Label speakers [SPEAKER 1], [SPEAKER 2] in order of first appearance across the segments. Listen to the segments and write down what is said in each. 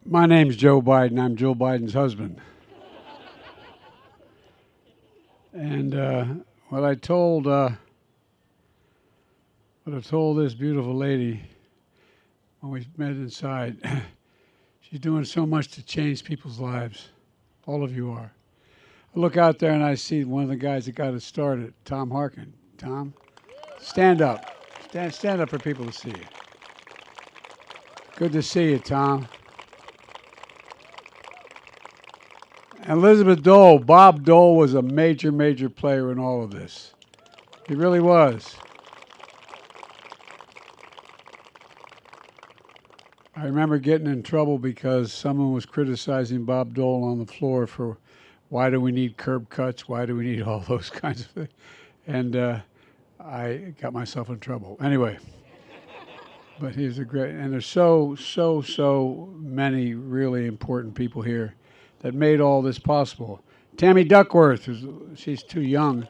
[SPEAKER 1] My name's Joe Biden. I'm Joe Biden's husband. And what I told this beautiful lady when we met inside, she's doing so much to change people's lives. All of you are. I look out there and I see one of the guys that got it started, Tom Harkin. Tom, stand up. Stand up for people to see you. Good to see you, Tom. Elizabeth Dole, Bob Dole was a major, major player in all of this. He really was. I remember getting in trouble because someone was criticizing Bob Dole on the floor for why do we need curb cuts, why do we need all those kinds of things. And I got myself in trouble. Anyway, but he's a great, and there's so many really important people here that made all this possible. Tammy Duckworth, she's too young.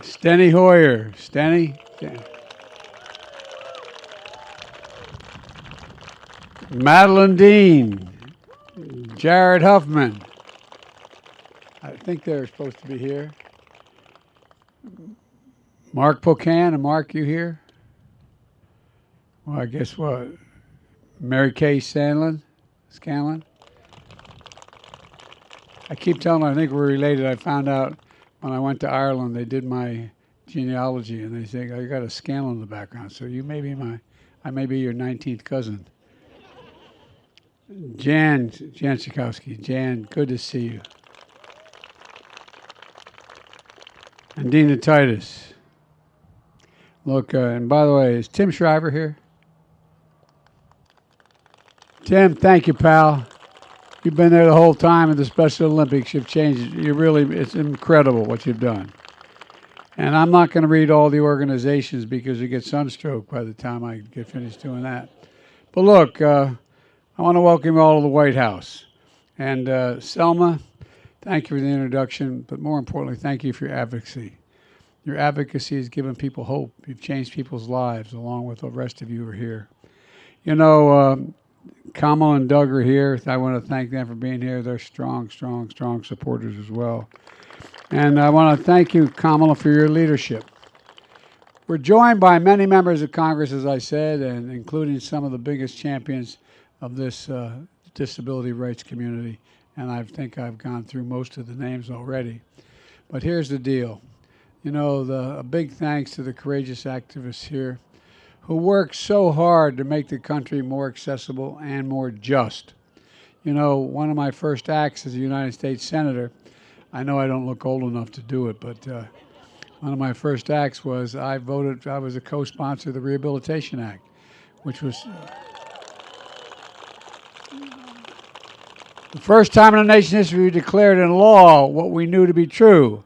[SPEAKER 1] Steny Hoyer. Steny. Madeline Dean. Jared Huffman. I think they're supposed to be here. Mark Pocan. And Mark, you here? Well, I guess what? Mary Kay Scanlon. I keep telling them I think we're related. I found out when I went to Ireland, they did my genealogy, and they say I got a Scanlon in the background. So you may be I may be your 19th cousin. Jan Sikowski. Jan, good to see you. And Dina Titus. Look, and by the way, is Tim Shriver here? Tim, thank you, pal. You've been there the whole time at the Special Olympics. You've changed. It's incredible what you've done. And I'm not going to read all the organizations because you get sunstroke by the time I get finished doing that. But look, I want to welcome you all to the White House. And Selma, thank you for the introduction, but more importantly, thank you for your advocacy. Your advocacy has given people hope. You've changed people's lives along with the rest of you who are here. You know, Kamal and Doug are here. I want to thank them for being here. They're strong supporters as well. And I want to thank you, Kamala, for your leadership. We're joined by many members of Congress, as I said, and including some of the biggest champions of this disability rights community. And I think I've gone through most of the names already. But here's the deal. You know, a big thanks to the courageous activists here who work so hard to make the country more accessible and more just. You know, one of my first acts as a United States Senator, I know I don't look old enough to do it, but one of my first acts was I was a co-sponsor of the Rehabilitation Act, which was the first time in the nation's history we declared in law what we knew to be true,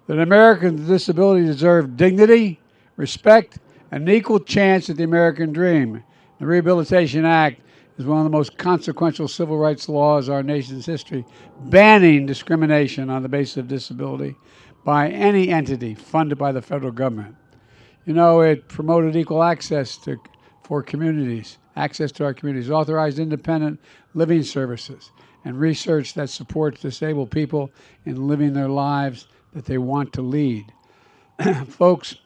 [SPEAKER 1] that Americans with disabilities deserve dignity, respect, an equal chance at the American dream. The Rehabilitation Act is one of the most consequential civil rights laws in our nation's history, banning discrimination on the basis of disability by any entity funded by the federal government. You know, it promoted equal access to our communities, authorized independent living services, and research that supports disabled people in living their lives that they want to lead. Folks,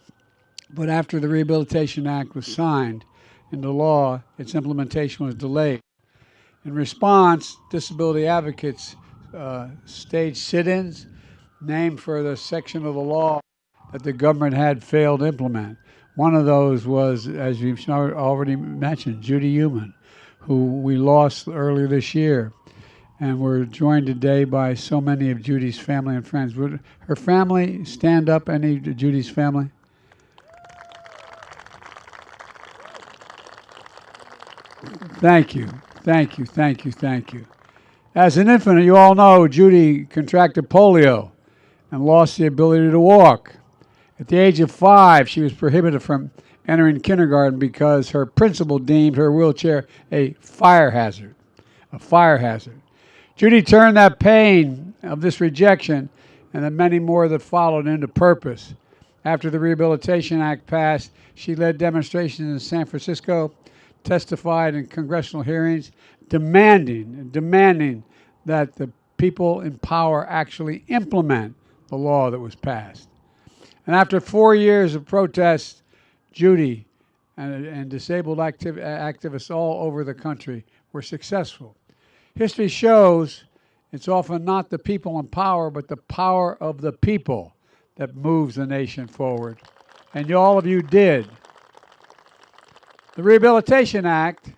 [SPEAKER 1] but after the Rehabilitation Act was signed into law, its implementation was delayed. In response, disability advocates staged sit-ins named for the section of the law that the government had failed to implement. One of those was, as you've already mentioned, Judy Heumann, who we lost earlier this year. And we're joined today by so many of Judy's family and friends. Would her family stand up, any of Judy's family? Thank you. As an infant, you all know Judy contracted polio and lost the ability to walk. At the age of 5, she was prohibited from entering kindergarten because her principal deemed her wheelchair a fire hazard. Judy turned that pain of this rejection and the many more that followed into purpose. After the Rehabilitation Act passed, she led demonstrations in San Francisco, testified in congressional hearings, demanding that the people in power actually implement the law that was passed. And after 4 years of protests, Judy and disabled activists all over the country were successful. History shows it's often not the people in power, but the power of the people that moves the nation forward. And all of you did. The Rehabilitation Act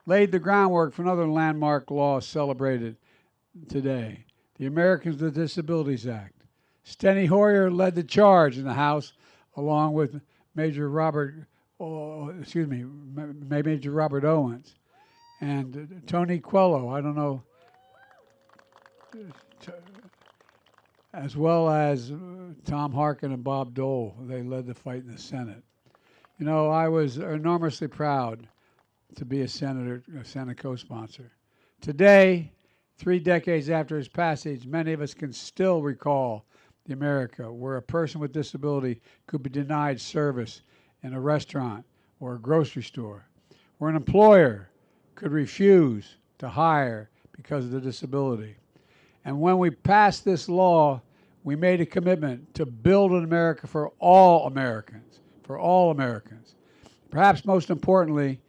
[SPEAKER 1] laid the groundwork for another landmark law celebrated today, the Americans with Disabilities Act. Steny Hoyer led the charge in the House, along with Major Robert Owens and Tony Coelho. I don't know, as well as Tom Harkin and Bob Dole. They led the fight in the Senate. You know, I was enormously proud to be a Senate co-sponsor. Today, 3 decades after its passage, many of us can still recall the America where a person with disability could be denied service in a restaurant or a grocery store, where an employer could refuse to hire because of the disability. And when we passed this law, we made a commitment to build an America for all Americans, for all Americans. Perhaps most importantly,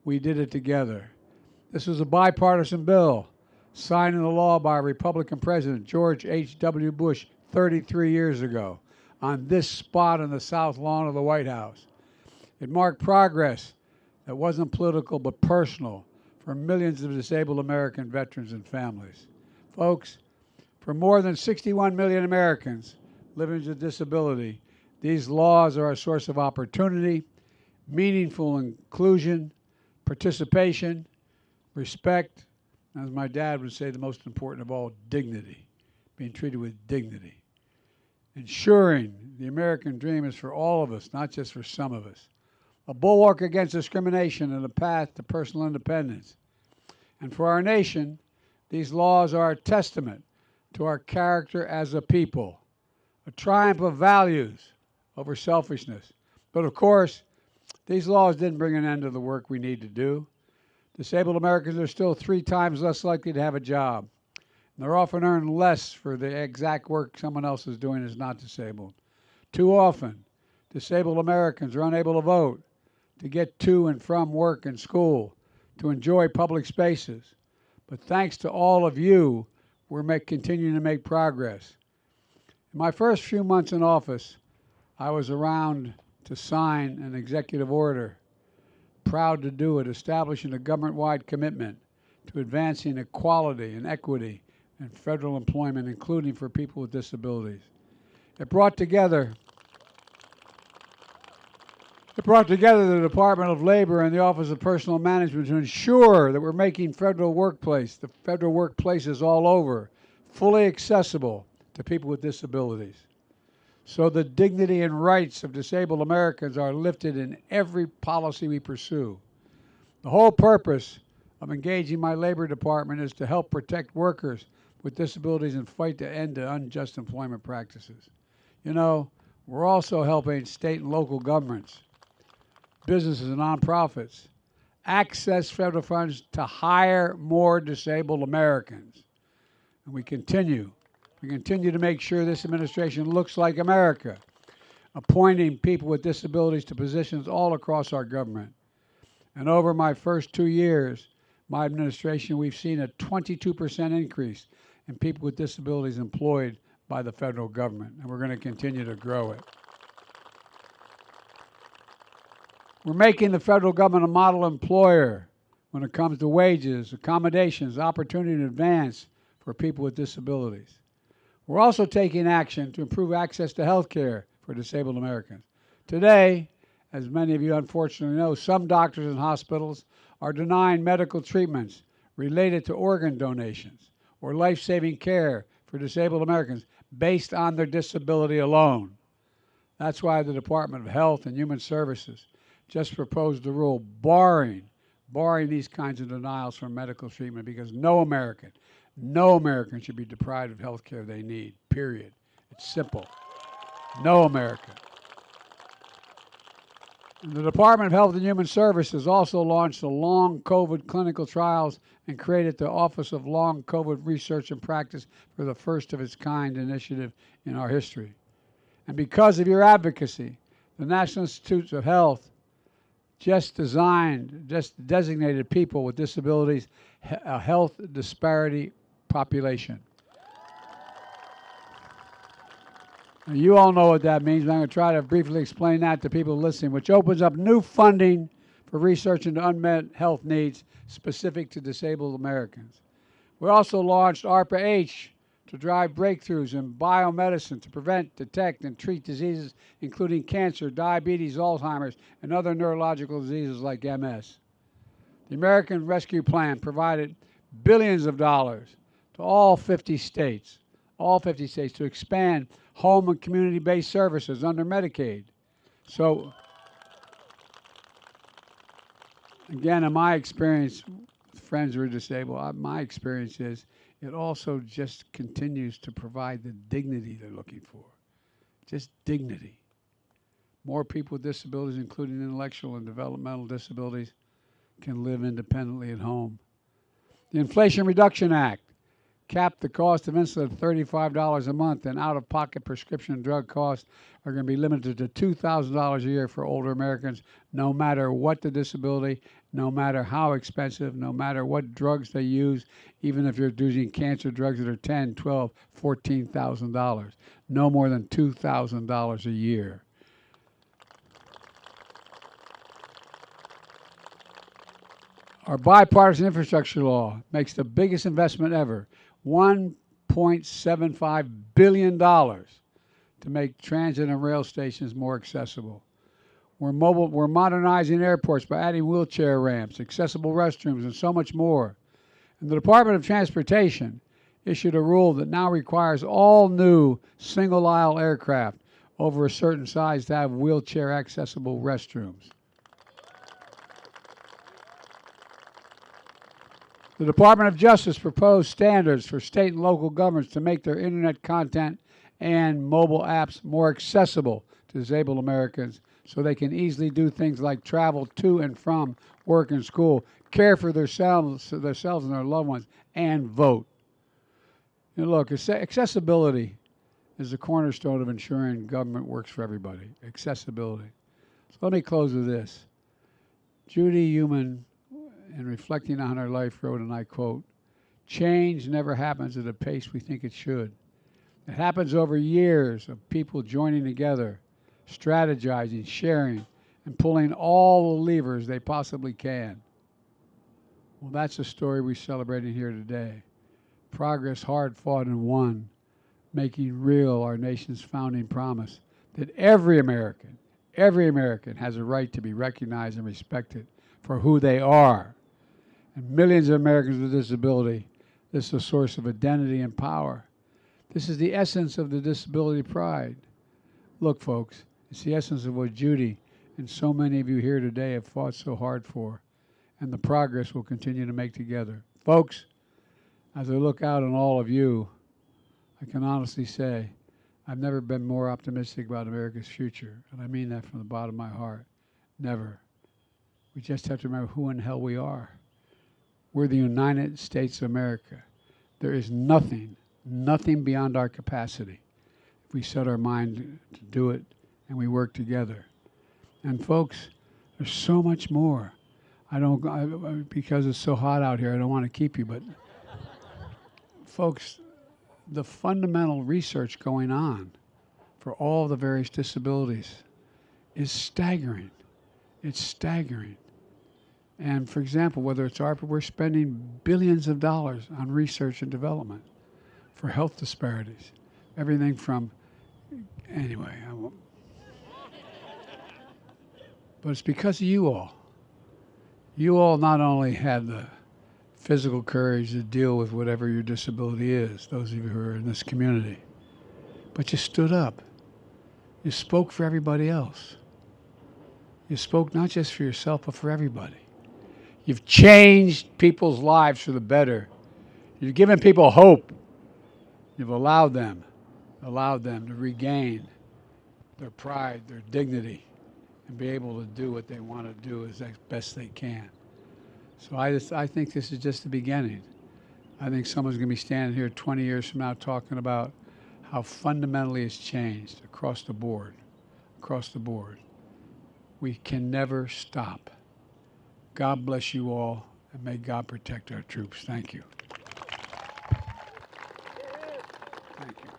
[SPEAKER 1] we did it together. This was a bipartisan bill signed into law by Republican President George H.W. Bush 33 years ago on this spot on the south lawn of the White House. It marked progress that wasn't political but personal for millions of disabled American veterans and families. Folks, for more than 61 million Americans living with disability, these laws are a source of opportunity, meaningful inclusion, participation, respect, and as my dad would say, the most important of all, dignity, being treated with dignity. Ensuring the American dream is for all of us, not just for some of us. A bulwark against discrimination and a path to personal independence. And for our nation, these laws are a testament to our character as a people, a triumph of values over selfishness. But of course, these laws didn't bring an end to the work we need to do. Disabled Americans are still 3 times less likely to have a job. And they're often earn less for the exact work someone else is doing who's not disabled. Too often, disabled Americans are unable to vote, to get to and from work and school, to enjoy public spaces. But thanks to all of you, we're continuing to make progress. In my first few months in office, I was around to sign an executive order, proud to do it, establishing a government-wide commitment to advancing equality and equity in federal employment, including for people with disabilities. It brought together the Department of Labor and the Office of Personnel Management to ensure that we're making the federal workplaces all over, fully accessible to people with disabilities. So the dignity and rights of disabled Americans are lifted in every policy we pursue. The whole purpose of engaging my Labor Department is to help protect workers with disabilities and fight to end the unjust employment practices. You know, we're also helping state and local governments, businesses and nonprofits access federal funds to hire more disabled Americans. And we continue to make sure this administration looks like America, appointing people with disabilities to positions all across our government. And over my first 2 years, my administration, we've seen a 22% increase in people with disabilities employed by the federal government, and we're going to continue to grow it. We're making the federal government a model employer when it comes to wages, accommodations, opportunity to advance for people with disabilities. We're also taking action to improve access to health care for disabled Americans. Today, as many of you unfortunately know, some doctors and hospitals are denying medical treatments related to organ donations or life-saving care for disabled Americans based on their disability alone. That's why the Department of Health and Human Services just proposed a rule barring these kinds of denials from medical treatment, because no American should be deprived of health care they need, period. It's simple. No American. The Department of Health and Human Services also launched the Long COVID clinical trials and created the Office of Long COVID Research and Practice for the first of its kind initiative in our history. And because of your advocacy, the National Institutes of Health just designated people with disabilities a health disparity population. Now, you all know what that means, but I'm going to try to briefly explain that to people listening, which opens up new funding for research into unmet health needs specific to disabled Americans. We also launched ARPA-H to drive breakthroughs in biomedicine to prevent, detect, and treat diseases including cancer, diabetes, Alzheimer's, and other neurological diseases like MS. The American Rescue Plan provided billions of dollars to all 50 states to expand home and community-based services under Medicaid. So, again, in my experience, friends who are disabled, my experience is it also just continues to provide the dignity they're looking for. Just dignity. More people with disabilities, including intellectual and developmental disabilities, can live independently at home. The Inflation Reduction Act capped the cost of insulin at $35 a month, and out-of-pocket prescription drug costs are going to be limited to $2,000 a year for older Americans, no matter what the disability, no matter how expensive, no matter what drugs they use, even if you're using cancer drugs that are $10,000, $12,000, $14,000, no more than $2,000 a year. Our bipartisan infrastructure law makes the biggest investment ever, $1.75 billion to make transit and rail stations more accessible. We're modernizing airports by adding wheelchair ramps, accessible restrooms, and so much more. And the Department of Transportation issued a rule that now requires all new single-aisle aircraft over a certain size to have wheelchair-accessible restrooms. The Department of Justice proposed standards for state and local governments to make their internet content and mobile apps more accessible to disabled Americans so they can easily do things like travel to and from work and school, care for themselves and their loved ones, and vote. You know, look, accessibility is the cornerstone of ensuring government works for everybody. Accessibility. So let me close with this. Judy Heumann, in reflecting on her life, wrote, and I quote, "Change never happens at a pace we think it should. It happens over years of people joining together, strategizing, sharing, and pulling all the levers they possibly can." Well, that's the story we're celebrating here today. Progress hard fought and won, making real our nation's founding promise that every American has a right to be recognized and respected for who they are. And millions of Americans with disability, this is a source of identity and power. This is the essence of the disability pride. Look, folks, it's the essence of what Judy and so many of you here today have fought so hard for, and the progress we'll continue to make together. Folks, as I look out on all of you, I can honestly say I've never been more optimistic about America's future, and I mean that from the bottom of my heart. Never. We just have to remember who in the hell we are. We're the United States of America. There is nothing beyond our capacity if we set our mind to do it and we work together. And folks, there's so much more. Because it's so hot out here, I don't want to keep you, but folks, the fundamental research going on for all the various disabilities is staggering. It's staggering. And for example, whether it's ARPA, we're spending billions of dollars on research and development for health disparities. Everything from, anyway, but it's because of you all. You all not only had the physical courage to deal with whatever your disability is, those of you who are in this community, but you stood up. You spoke for everybody else. You spoke not just for yourself, but for everybody. You've changed people's lives for the better. You've given people hope. You've allowed them to regain their pride, their dignity, and be able to do what they want to do as best they can. So I think this is just the beginning. I think someone's going to be standing here 20 years from now talking about how fundamentally it's changed across the board. Across the board. We can never stop. God bless you all, and may God protect our troops. Thank you. Thank you.